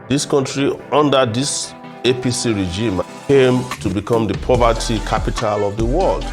This country, under this APC regime, came to become the poverty capital of the world.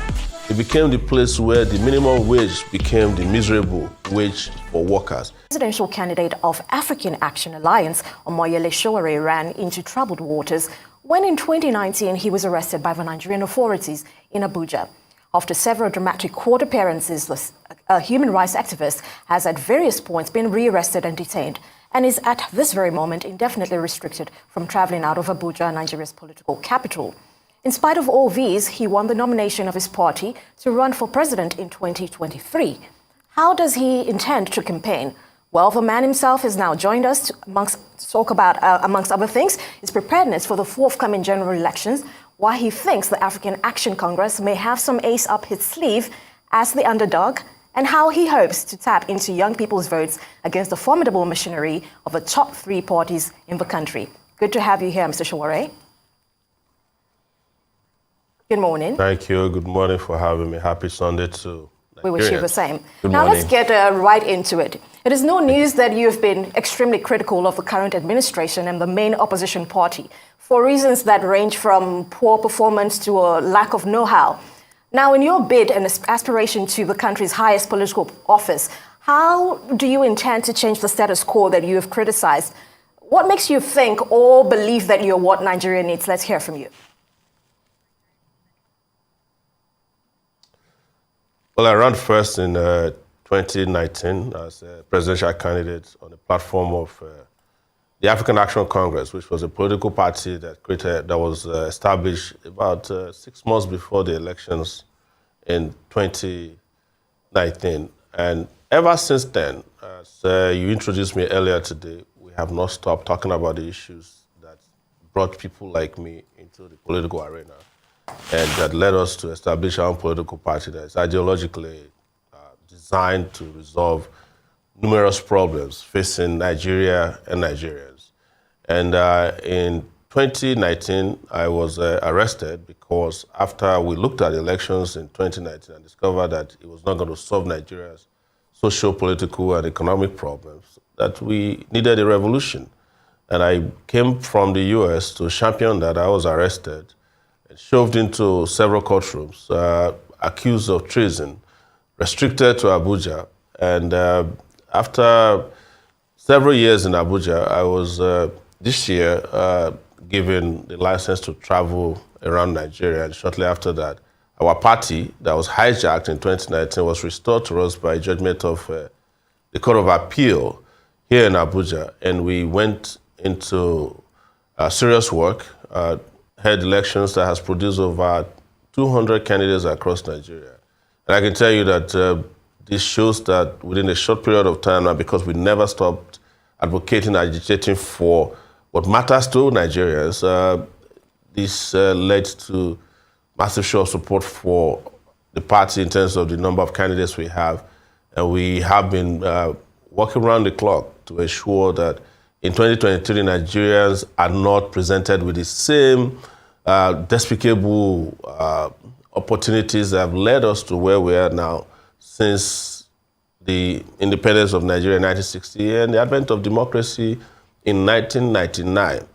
It became the place where the minimum wage became the miserable wage for workers. Presidential candidate of African Action Alliance, Omoyele Sowore, ran into troubled waters when in 2019 he was arrested by the Nigerian authorities in Abuja. After several dramatic court appearances, a human rights activist has at various points been rearrested and detained, and is at this very moment indefinitely restricted from traveling out of Abuja, Nigeria's political capital. In spite of all these, he won the nomination of his party to run for president in 2023. How does he intend to campaign? Well, the man himself has now joined us to talk about, amongst other things, his preparedness for the forthcoming general elections, why he thinks the African Action Congress may have some ace up his sleeve as the underdog, and how he hopes to tap into young people's votes against the formidable machinery of the top three parties in the country. Good to have you here, Mr. Sowore. Good morning. Thank you. Good morning for having me. Happy Sunday to Nigerians. We wish you the same. Good now morning. Let's get right into it. It is no news that you've been extremely critical of the current administration and the main opposition party for reasons that range from poor performance to a lack of know-how. Now, in your bid and aspiration to the country's highest political office, how do you intend to change the status quo that you have criticized? What makes you think or believe that you're what Nigeria needs? Let's hear from you. Well, I ran first in 2019 as a presidential candidate on the platform of the African Action Congress, which was a political party that was established about 6 months before the elections in 2019. And ever since then, as you introduced me earlier today, we have not stopped talking about the issues that brought people like me into the political arena and that led us to establish our own political party that is ideologically designed to resolve numerous problems facing Nigeria and Nigerians. And in 2019, I was arrested because after we looked at elections in 2019 and discovered that it was not going to solve Nigeria's social, political, and economic problems, that we needed a revolution. And I came from the US to champion that. I was arrested and shoved into several courtrooms, accused of treason, restricted to Abuja. And after several years in Abuja, I was this year given the license to travel around Nigeria. And shortly after that, our party that was hijacked in 2019 was restored to us by judgment of the Court of Appeal here in Abuja. And we went into serious work, had elections that has produced over 200 candidates across Nigeria. And I can tell you that this shows that within a short period of time now, because we never stopped advocating, agitating for what matters to Nigerians, this led to massive show of support for the party in terms of the number of candidates we have. And we have been working around the clock to ensure that in 2023, Nigerians are not presented with the same despicable opportunities that have led us to where we are now since the independence of Nigeria in 1960 and the advent of democracy in 1999.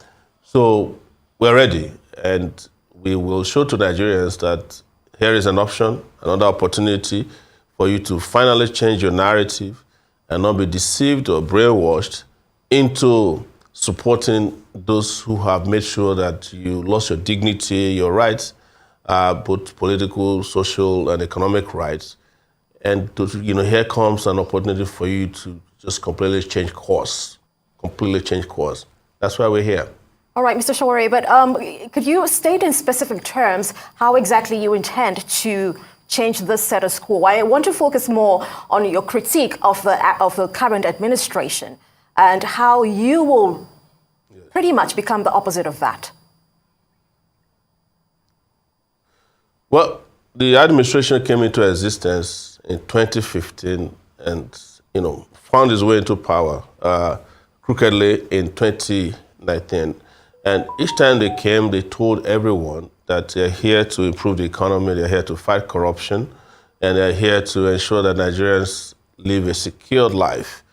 So we're ready, and we will show to Nigerians that here is an option, another opportunity for you to finally change your narrative and not be deceived or brainwashed into supporting those who have made sure that you lost your dignity, your rights, both political, social, and economic rights. And here comes an opportunity for you to just completely change course. That's why we're here. All right, Mr. Sowore, but could you state in specific terms how exactly you intend to change this status quo? I want to focus more on your critique of the current administration and how you will pretty much become the opposite of that. Well, the administration came into existence in 2015 and, found its way into power crookedly in 2019. And each time they came, they told everyone that they're here to improve the economy, they're here to fight corruption, and they're here to ensure that Nigerians live a secured life.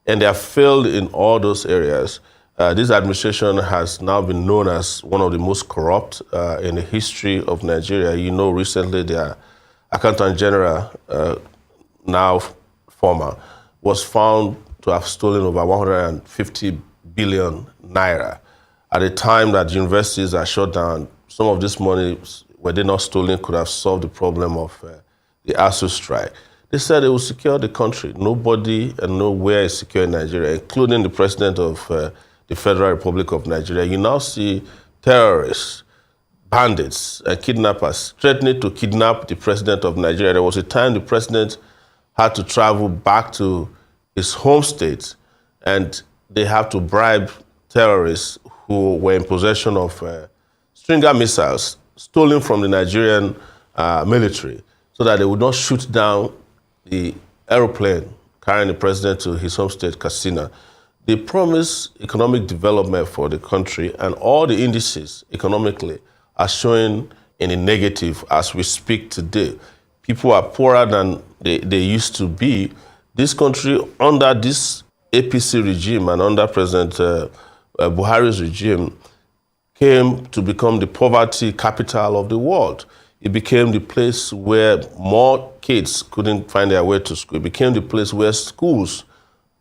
And they have failed in all those areas. This administration has now been known as one of the most corrupt in the history of Nigeria. You know, recently their Accountant General, now former, was found to have stolen over 150 billion naira. At a time that universities are shut down, some of this money, were they not stolen, could have solved the problem of the ASU strike. They said they will secure the country. Nobody and nowhere is secure in Nigeria, including the president of the Federal Republic of Nigeria. You now see terrorists, bandits, and kidnappers threatening to kidnap the president of Nigeria. There was a time the president had to travel back to his home state, and they have to bribe terrorists who were in possession of Stinger missiles stolen from the Nigerian military so that they would not shoot down the aeroplane carrying the president to his home state, Katsina. They promise economic development for the country, and all the indices economically are showing in a negative as we speak today. People are poorer than they used to be. This country, under this APC regime and under President Buhari's regime, came to become the poverty capital of the world. It became the place where more kids couldn't find their way to school. It became the place where schools,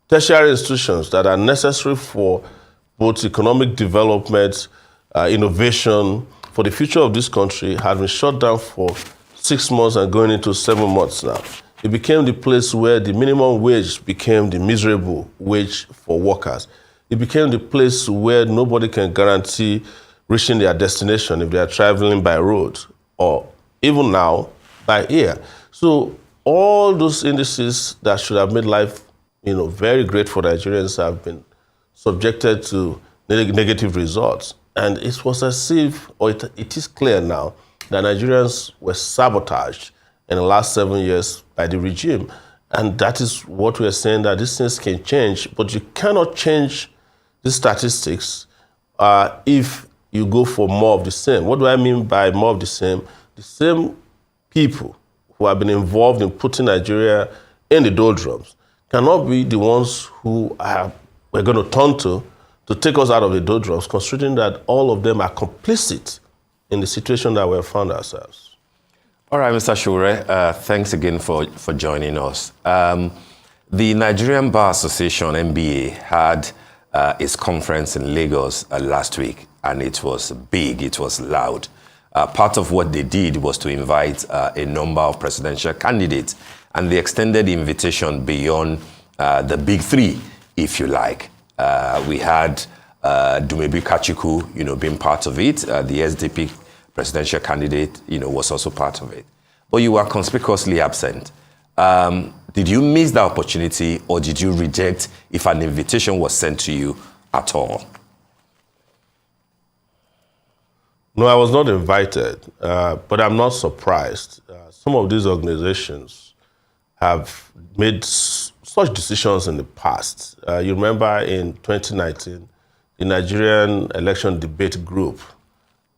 tertiary institutions that are necessary for both economic development, innovation, for the future of this country, had been shut down for 6 months and going into 7 months now. It became the place where the minimum wage became the miserable wage for workers. It became the place where nobody can guarantee reaching their destination if they are traveling by road or even now by air. So all those indices that should have made life very great for Nigerians have been subjected to negative results. And it was as if, or it is clear now, that Nigerians were sabotaged in the last 7 years by the regime. And that is what we are saying, that these things can change, but you cannot change the statistics if you go for more of the same. What do I mean by more of the same? The same people who have been involved in putting Nigeria in the doldrums cannot be the ones who we're going to turn to take us out of the doldrums, considering that all of them are complicit in the situation that we have found ourselves. All right, Mr. Sowore, thanks again for joining us. The Nigerian Bar Association, NBA, had its conference in Lagos last week, and it was big, it was loud. Part of what they did was to invite a number of presidential candidates, and they extended the invitation beyond the big three, if you like. We had Dumebi Kachiku, being part of it. The SDP presidential candidate, was also part of it. But you were conspicuously absent. Did you miss the opportunity, or did you reject if an invitation was sent to you at all? No, I was not invited, but I'm not surprised. Some of these organizations have made such decisions in the past. You remember in 2019, the Nigerian Election Debate Group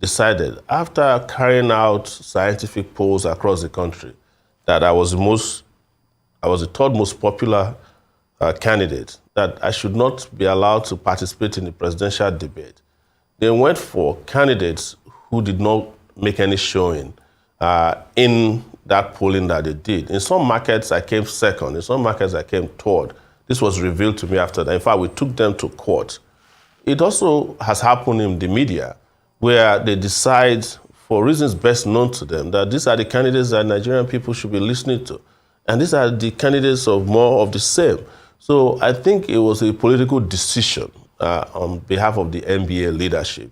decided, after carrying out scientific polls across the country, that I was the third most popular candidate, that I should not be allowed to participate in the presidential debate. They went for candidates who did not make any showing in that polling that they did. In some markets, I came second. In some markets, I came third. This was revealed to me after that. In fact, we took them to court. It also has happened in the media, where they decide, for reasons best known to them, that these are the candidates that Nigerian people should be listening to. And these are the candidates of more of the same. So I think it was a political decision on behalf of the NBA leadership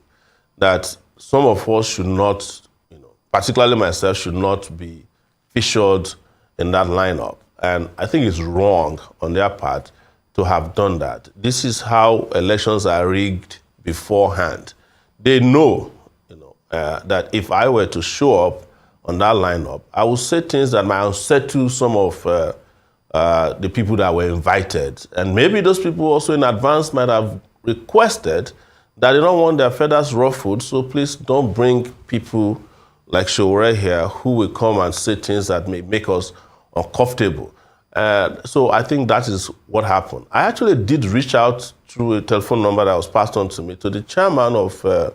that some of us should not, particularly myself, should not be featured in that lineup. And I think it's wrong on their part to have done that. This is how elections are rigged beforehand. They know, that if I were to show up on that lineup, I would say things that might unsettle some of the people that were invited. And maybe those people also in advance might have requested that they don't want their feathers ruffled, so please don't bring people like Sowore here who will come and say things that may make us uncomfortable. So I think that is what happened. I actually did reach out through a telephone number that was passed on to me to the chairman of the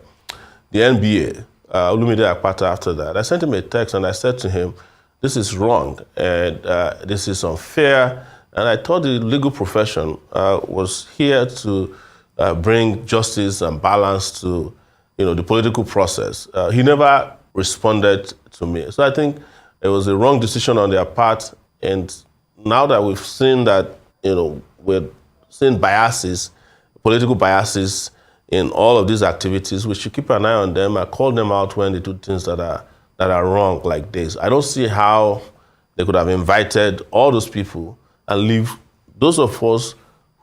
NBA, Olumide Akpata. After that, I sent him a text and I said to him, this is wrong and this is unfair. And I thought the legal profession was here to bring justice and balance to the political process. He never responded to me. So I think it was a wrong decision on their part. And now that we've seen that, we're seeing biases, political biases in all of these activities, we should keep an eye on them and call them out when they do things that are wrong like this. I don't see how they could have invited all those people and leave those of us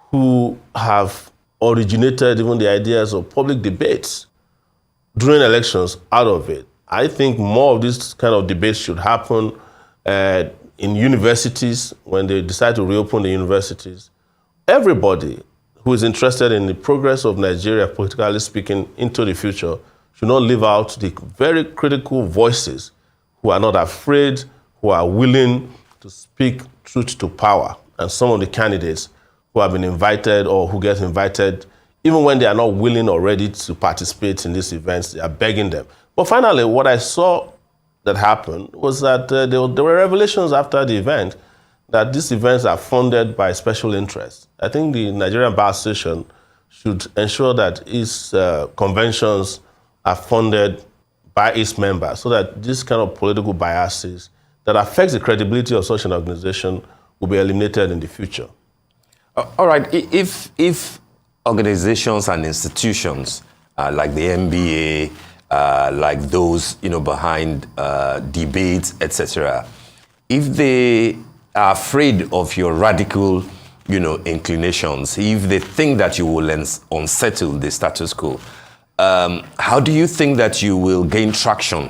who have originated even the ideas of public debates during elections out of it. I think more of this kind of debates should happen in universities when they decide to reopen the universities. Everybody who is interested in the progress of Nigeria, politically speaking, into the future, should not leave out the very critical voices who are not afraid, who are willing to speak truth to power. And some of the candidates who have been invited or who get invited, even when they are not willing or ready to participate in these events, they are begging them. But finally, what I saw that happened was that there were revelations after the event that these events are funded by special interests. I think the Nigerian Bar Association should ensure that its conventions are funded by its members so that this kind of political biases that affects the credibility of such an organization will be eliminated in the future. All right, if organizations and institutions like the NBA, like those behind debates, etc., if they are afraid of your radical inclinations, if they think that you will unsettle the status quo, how do you think that you will gain traction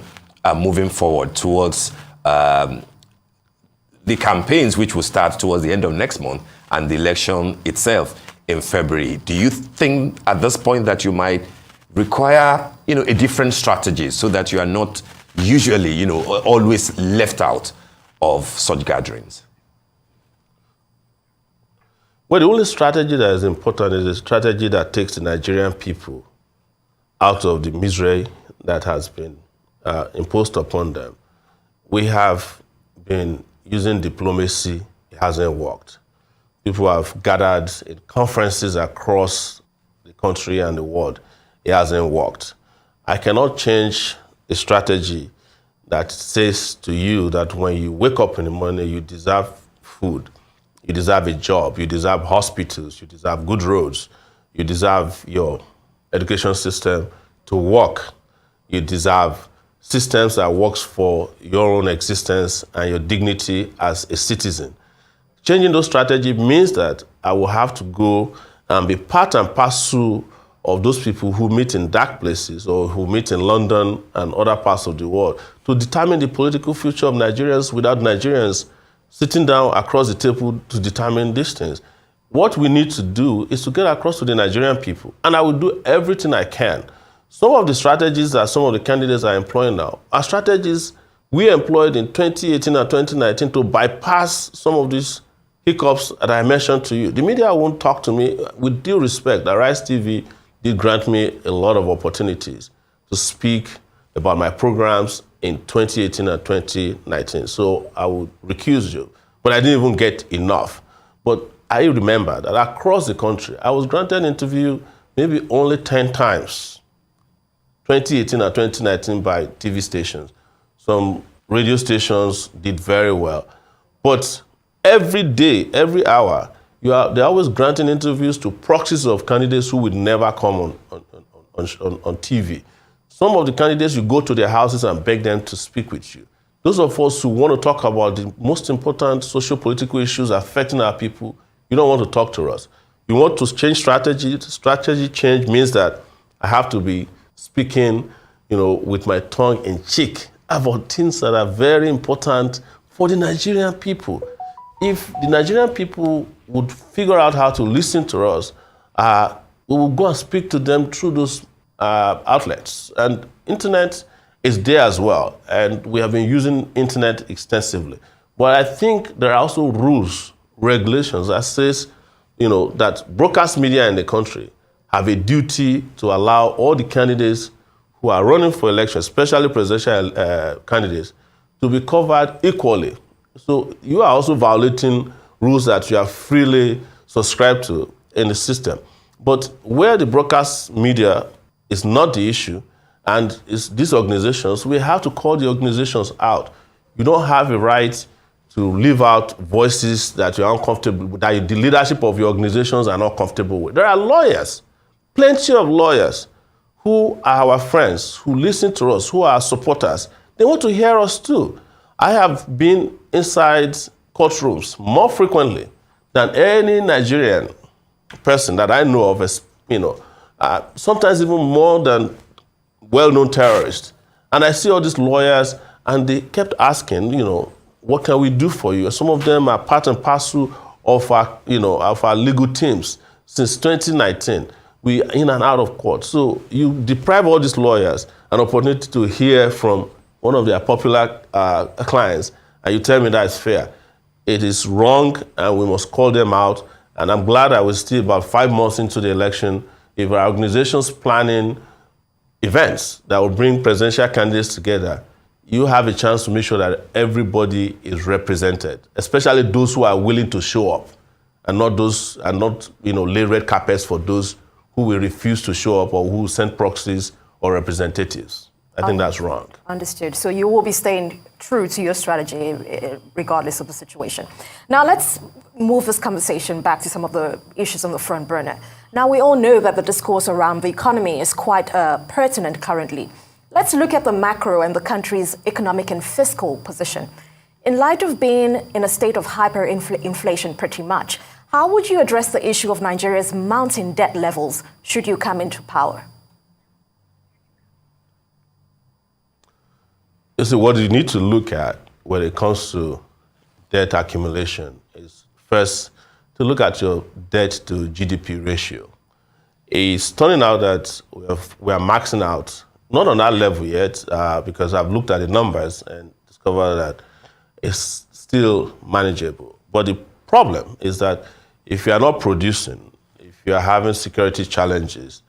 moving forward towards the campaigns, which will start towards the end of next month, and the election itself in February? Do you think at this point that you might require a different strategy so that you are not usually always left out of such gatherings? Well, the only strategy that is important is a strategy that takes the Nigerian people out of the misery that has been imposed upon them. We have been using diplomacy, it hasn't worked. People have gathered in conferences across the country and the world, it hasn't worked. I cannot change a strategy that says to you that when you wake up in the morning, you deserve food, you deserve a job, you deserve hospitals, you deserve good roads, you deserve your education system to work, you deserve systems that works for your own existence and your dignity as a citizen. Changing those strategies means that I will have to go and be part and parcel of those people who meet in dark places or who meet in London and other parts of the world to determine the political future of Nigerians without Nigerians sitting down across the table to determine these things. What we need to do is to get across to the Nigerian people, and I will do everything I can. Some of the strategies that some of the candidates are employing now are strategies we employed in 2018 and 2019 to bypass some of these hiccups that I mentioned to you. The media won't talk to me. With due respect, AriseTV did grant me a lot of opportunities to speak about my programs in 2018 and 2019. So I would recuse you. But I didn't even get enough. But I remember that across the country, I was granted an interview maybe only 10 times, 2018 and 2019 by TV stations. Some radio stations did very well. But every day, every hour, they're always granting interviews to proxies of candidates who would never come on TV. Some of the candidates, you go to their houses and beg them to speak with you. Those of us who want to talk about the most important socio-political issues affecting our people, you don't want to talk to us. You want to change strategy. Strategy change means that I have to be speaking, with my tongue in cheek about things that are very important for the Nigerian people. If the Nigerian people would figure out how to listen to us, we will go and speak to them through those outlets. And internet is there as well. And we have been using internet extensively. But I think there are also rules, regulations that says, that broadcast media in the country have a duty to allow all the candidates who are running for election, especially presidential candidates, to be covered equally. So you are also violating rules that you are freely subscribed to in the system. But where the broadcast media is not the issue, and it's these organizations, we have to call the organizations out. You don't have a right to leave out voices that you're uncomfortable with, that the leadership of your organizations are not comfortable with. There are lawyers, plenty of lawyers, who are our friends, who listen to us, who are our supporters. They want to hear us too. I have been inside courtrooms more frequently than any Nigerian person that I know of, sometimes even more than well-known terrorists. And I see all these lawyers, and they kept asking, what can we do for you? Some of them are part and parcel of our legal teams since 2019. We are in and out of court. So you deprive all these lawyers an opportunity to hear from one of their popular clients, and you tell me that is fair. It is wrong, and we must call them out. And I'm glad I was still about 5 months into the election. If our organization's planning events that will bring presidential candidates together, you have a chance to make sure that everybody is represented, especially those who are willing to show up, and not lay red carpets for those who will refuse to show up or who send proxies or representatives. I think that's wrong. Understood. So you will be staying true to your strategy regardless of the situation. Now let's move this conversation back to some of the issues on the front burner. Now we all know that the discourse around the economy is quite pertinent currently. Let's look at the macro and the country's economic and fiscal position. In light of being in a state of hyperinflation pretty much, how would you address the issue of Nigeria's mounting debt levels should you come into power? You see, what you need to look at when it comes to debt accumulation is first to look at your debt to GDP ratio. It's turning out that we are maxing out, not on that level yet, because I've looked at the numbers and discovered that it's still manageable. But the problem is that if you are not producing, if you are having security challenges,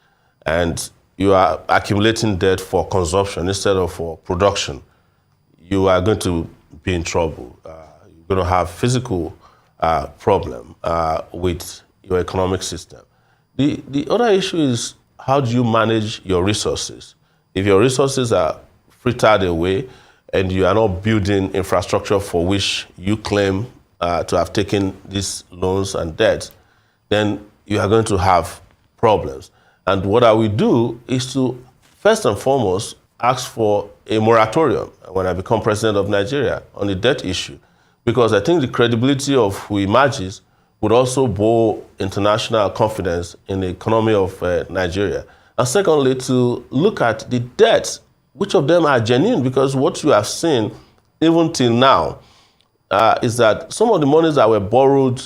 and you are accumulating debt for consumption instead of for production, you are going to be in trouble. You're going to have physical problem with your economic system. The other issue is, how do you manage your resources? If your resources are frittered away and you are not building infrastructure for which you claim to have taken these loans and debts, then you are going to have problems. And what I will do is to, first and foremost, ask for a moratorium when I become president of Nigeria on the debt issue, because I think the credibility of who emerges would also bore international confidence in the economy of Nigeria. And secondly, to look at the debts, which of them are genuine, because what you have seen even till now is that some of the monies that were borrowed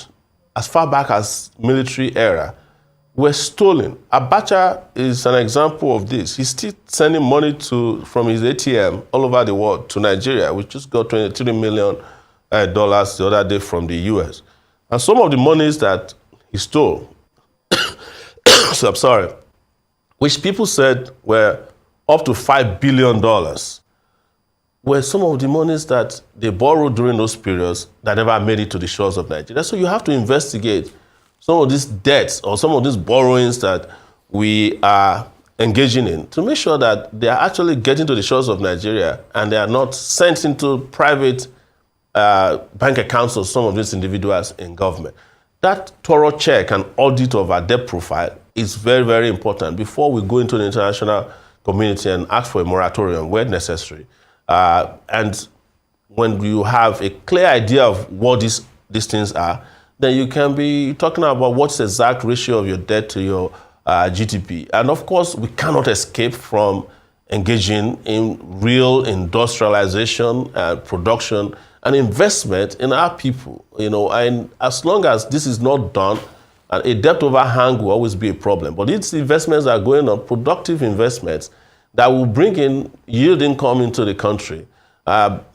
as far back as military era were stolen. Abacha is an example of this. He's still sending money from his ATM all over the world to Nigeria. We just got $23 million the other day from the US. And some of the monies that he stole, so I'm sorry, which people said were up to $5 billion, were some of the monies that they borrowed during those periods that never made it to the shores of Nigeria. So you have to investigate some of these debts or some of these borrowings that we are engaging in to make sure that they are actually getting to the shores of Nigeria and they are not sent into private bank accounts of some of these individuals in government. That thorough check and audit of our debt profile is very, very important before we go into the international community and ask for a moratorium where necessary. And when you have a clear idea of what these things are, then you can be talking about what's the exact ratio of your debt to your GDP. And of course, we cannot escape from engaging in real industrialization and production and investment in our people. And as long as this is not done, a debt overhang will always be a problem. But these investments are going on, productive investments that will bring in yield income into the country,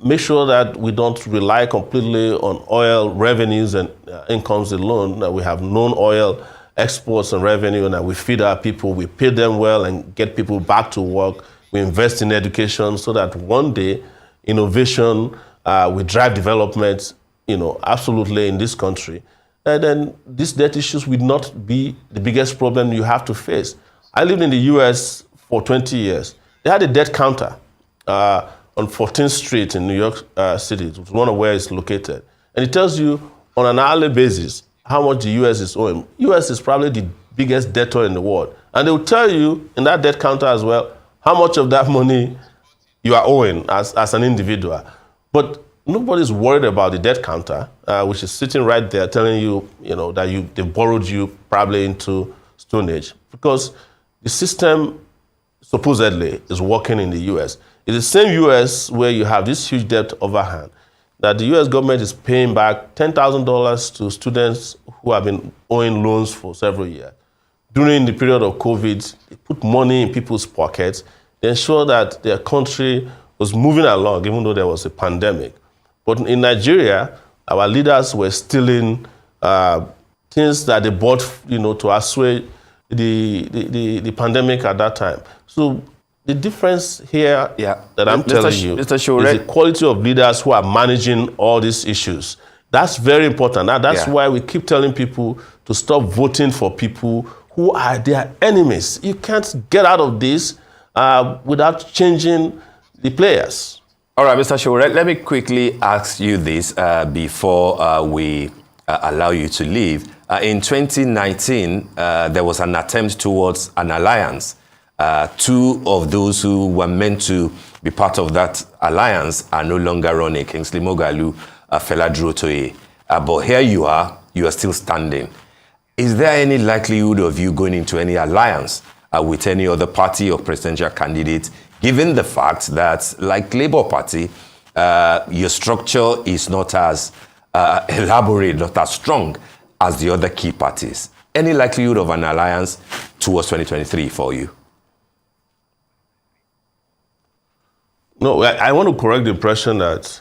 make sure that we don't rely completely on oil revenues and incomes alone, that we have non-oil exports and revenue, and that we feed our people, we pay them well and get people back to work. We invest in education so that one day innovation, we drive development, absolutely in this country. And then these debt issues will not be the biggest problem you have to face. I lived in the US for 20 years. They had a debt counter on 14th Street in New York City, which is one of where it's located. And it tells you on an hourly basis how much the US is owing. US is probably the biggest debtor in the world. And they will tell you in that debt counter as well how much of that money you are owing as an individual. But nobody's worried about the debt counter, which is sitting right there telling you, that they borrowed you probably into Stone Age, because the system supposedly is working in the US. It's the same US where you have this huge debt overhang that the US government is paying back $10,000 to students who have been owing loans for several years. During the period of COVID, they put money in people's pockets. They ensured that their country was moving along, even though there was a pandemic. But in Nigeria, our leaders were stealing things that they bought, to assuage the pandemic at that time. So the difference here that I'm telling you is the quality of leaders who are managing all these issues. That's very important. That's why we keep telling people to stop voting for people who are their enemies. You can't get out of this without changing the players. All right, Mr. Sowore, let me quickly ask you this before we allow you to leave. In 2019, there was an attempt towards an alliance. Two of those who were meant to be part of that alliance are no longer running, Kingsley Moghalu, Fela Durotoye. But here you are still standing. Is there any likelihood of you going into any alliance with any other party or presidential candidate, given the fact that, like Labour Party, your structure is not as elaborate, not as strong as the other key parties? Any likelihood of an alliance towards 2023 for you? No, I want to correct the impression that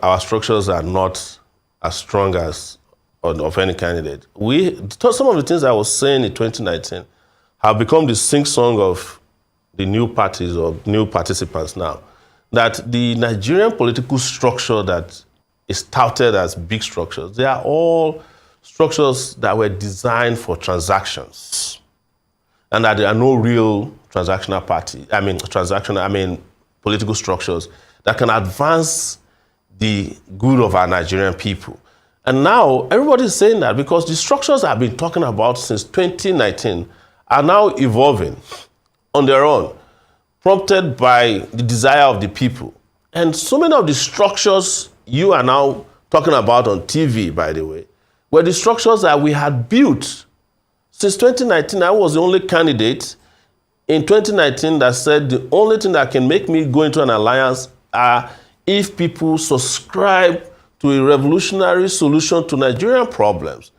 our structures are not as strong as of any candidate. Some of the things I was saying in 2019 have become the sing-song of the new parties or new participants now. That the Nigerian political structure that is touted as big structures, they are all structures that were designed for transactions, and that there are no real political structures that can advance the good of our Nigerian people. And now everybody is saying that because the structures I've been talking about since 2019 are now evolving on their own, prompted by the desire of the people. And so many of the structures you are now talking about on TV, by the way, were the structures that we had built. Since 2019, I was the only candidate in 2019 that said the only thing that can make me go into an alliance are if people subscribe to a revolutionary solution to Nigerian problems.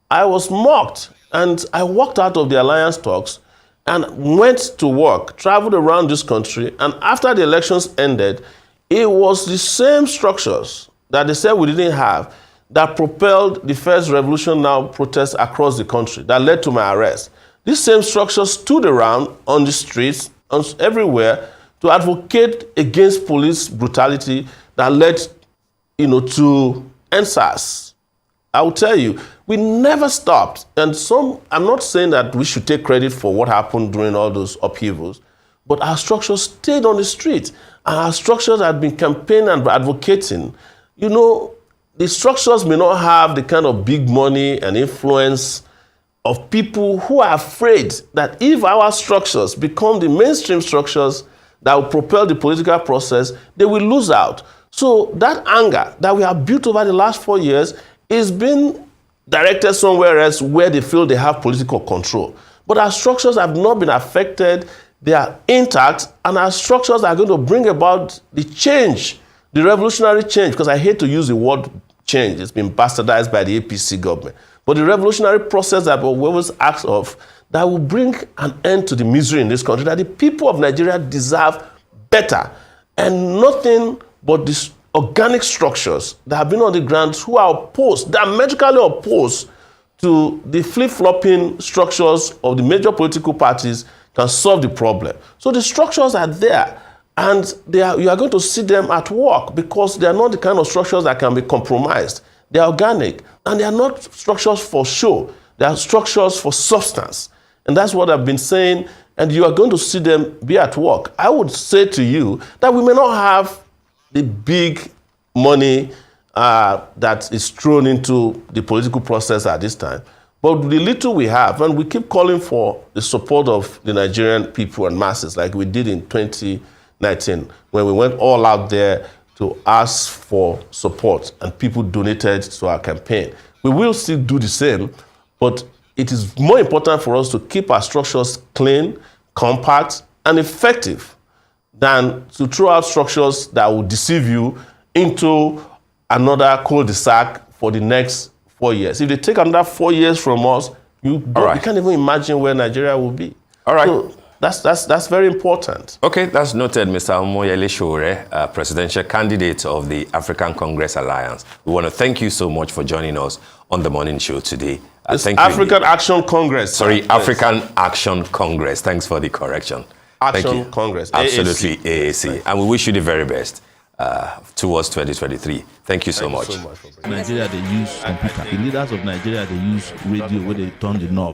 I was mocked, and I walked out of the alliance talks and went to work, traveled around this country, and after the elections ended, it was the same structures that they said we didn't have that propelled the first Revolution Now protests across the country, that led to my arrest. These same structures stood around on the streets, everywhere, to advocate against police brutality that led to NSAS. I will tell you, we never stopped. And I'm not saying that we should take credit for what happened during all those upheavals, but our structures stayed on the street. And our structures had been campaigning and advocating. The structures may not have the kind of big money and influence of people who are afraid that if our structures become the mainstream structures that will propel the political process, they will lose out. So that anger that we have built over the last 4 years is being directed somewhere else where they feel they have political control. But our structures have not been affected. They are intact, and our structures are going to bring about the change, the revolutionary change, because I hate to use the word change. It's been bastardized by the APC government. But the revolutionary process that we always ask of, that will bring an end to the misery in this country, that the people of Nigeria deserve better. And nothing but these organic structures that have been on the ground who are opposed, diametrically opposed to the flip-flopping structures of the major political parties can solve the problem. So the structures are there, and you are going to see them at work because they are not the kind of structures that can be compromised. They are organic, and they are not structures for show. They are structures for substance. And that's what I've been saying, and you are going to see them be at work. I would say to you that we may not have the big money that is thrown into the political process at this time, but the little we have, and we keep calling for the support of the Nigerian people and masses, like we did in 2019, when we went all out there to ask for support, and people donated to our campaign. We will still do the same, but it is more important for us to keep our structures clean, compact, and effective than to throw out structures that will deceive you into another cul-de-sac for the next 4 years. If they take another 4 years from us, you can't even imagine where Nigeria will be. All right. So that's very important. Okay, that's noted, Mr. Omoyele Sowore, presidential candidate of the African Congress Alliance. We want to thank you so much for joining us on the morning show today. Thank you. African Action Congress. Sorry, African Action Congress. Thanks for the correction. Action Congress. Absolutely, AAC. And we wish you the very best towards 2023. Thank you so much. Nigeria, they use computer. The leaders of Nigeria, they use radio where they turn the knob.